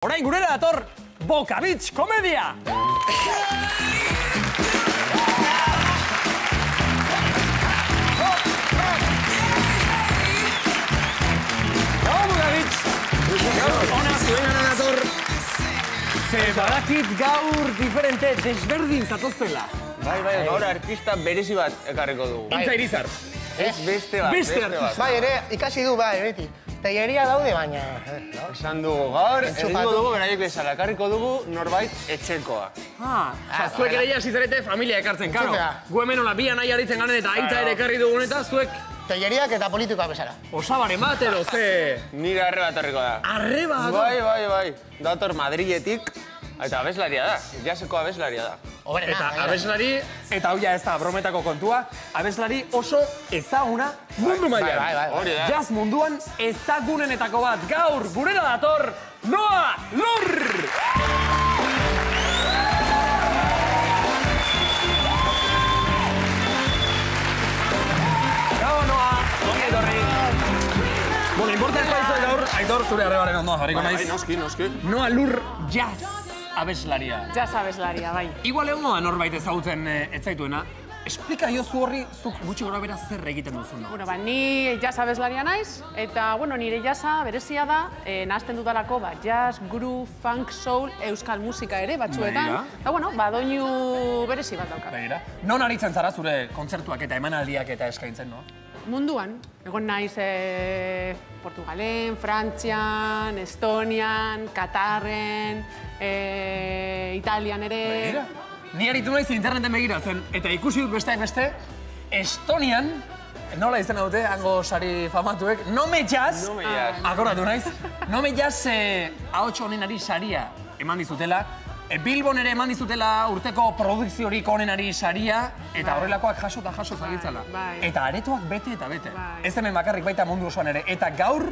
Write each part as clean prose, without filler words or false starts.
Orain gurera dator, Bokabitz komedia! Gau, Bokabitz! Ona, zuengana dator. Ze badakit gaur diferente, desberdin zatoztela. Bai, gaur artista berezi bat ekarriko dugu. Intza Irizar. Ez beste bat. Beste artista. Bai, ere, ikasi du, bai, beti. Teieria daude, baina... Esan dugu, gaur, egingo dugu, beraiek bezala, ekarriko dugu norbait etxekoa. Zuek ere jasi zarete familia ekartzen, karo. Gu hemen hola bian nahi aritzen garen eta aita ere ekarri dugun eta zuek... Teieriak eta politikoak bezala. Osabaren bat edo, ze... Nire arreba etorriko da. Arreba? Bai. Dator Madriletik, eta abeslaria da, jaseko abeslaria da. Eta abeslari, eta hau ja ez da brometako kontua, abeslari oso ezaguna mundu mailan. Hori da. Jazz munduan ezagunenetako bat gaur gurera dator, Noa Lur! Gau, Noa! Ongi etorri! Bueno, importa ez baizu gaur, Aitor zure arrebaren ondoa jarriko naiz. Noski. Noa Lur jazz abeslaria. Jazz abeslaria, bai. Igual egon da norbait ezagutzen ez zaituena. Esplika jozu horri, zuk gutxi gora bera zer egiten duzun. Bueno, ni jazz abeslaria naiz, eta nire jazza berezia da, nahazten dudalako jazz, groove, funk, soul, euskal musika ere batzuetan. Eta doinu berezi bat daukat. Begira. Non aritzen zara zure kontzertuak eta emanaldiak eta eskaintzen, no? Munduan, egon naiz Portugalen, Frantzian, Estonian, Katarren, Italian ere... Begira. Ni aritu naiz interneten begiratzen, eta ikusi dut besteak beste, Estonian, nola izena dute, hango sari famatuek, Nome Jazz, akordatu naiz, Nome Jazz ahots honenari saria eman dizutela, Bilbon ere eman dizutela urteko produkziorik honenari saria, eta horrelakoak jaso eta jaso zagitzala. Eta aretoak bete eta bete. Ez hemen bakarrik baita mundu osoan ere. Eta gaur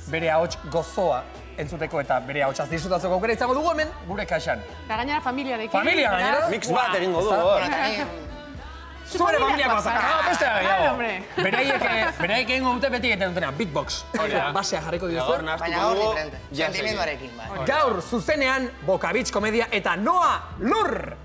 bere ahots gozoa entzuteko eta bere ahotsak disfrutatzeko aukera izango dugu hemen gure kaxan. Eta gainera familiarekin. Familia gainera? Mix bat egingo dugu. Zuere familiako bazaka. Beste gara. Beraiek egingo dute beti egiten dutena, beatbox. Basea jarriko dituzu. Baina hor diferente. Sentimenduarekin, bai. Gaur zuzenean Bokabitz komedia eta Noa Lur!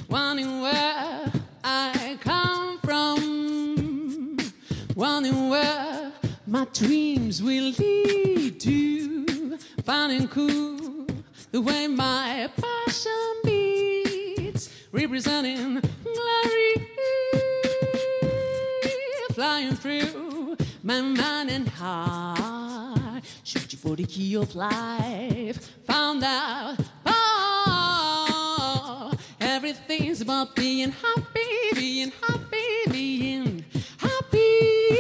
Wondering where I come from, wondering where my dreams will lead to, finding cool the way my passion beats, representing glory, flying through my mind and heart, searching for the key of life, found out, everything's about being happy, being happy, being happy.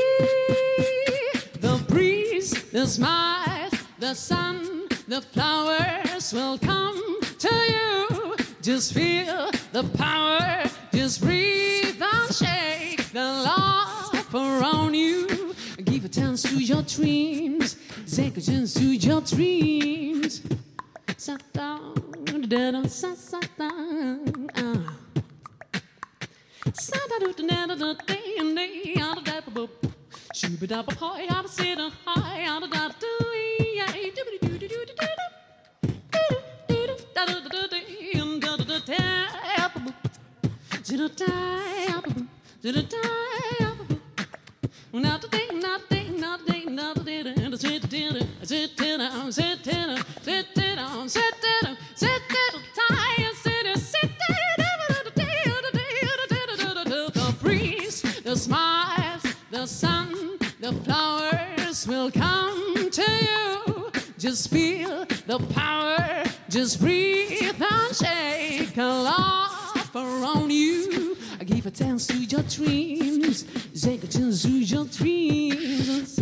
The breeze, the smile, the sun, the flowers will come to you. Just feel the power, just breathe and shake the love around you. Give a chance to your dreams, take a chance to your dreams. Sat down, sat down. The smiles, the sun, the flowers will come to you. Just feel the power, just breathe and shake a laugh around you. Give a chance to your dreams, take a chance to your dreams.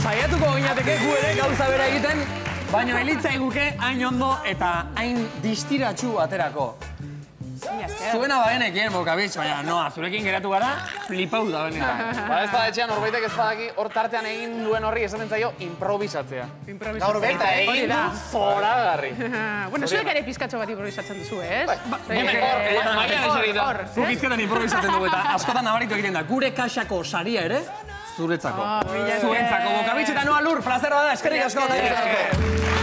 Saiatuko ginateke gu ere gauza bera egiten, baina elitzaiguke hain ondo eta hain distiratsu aterako. Zuena bagenekien, Bokabitz, baina noa, zurekin geratu gara, flipau da benetan. Ba ez etxean norbaitek ez badaki, hor tartean egin duen horri esaten zaio improvisatzea. Gaur berta Egin du zoragarri. Bueno, zuek ere pizkatxo bat improvisatzen duzu, ez? Guk izketan improvisatzen dugu eta askotan nabaritu egiten da. Gure kaxako saria ere, zuretzako. Zuentzako, Bokabitz eta Noa Lur, plazerra da, eskerrik asko.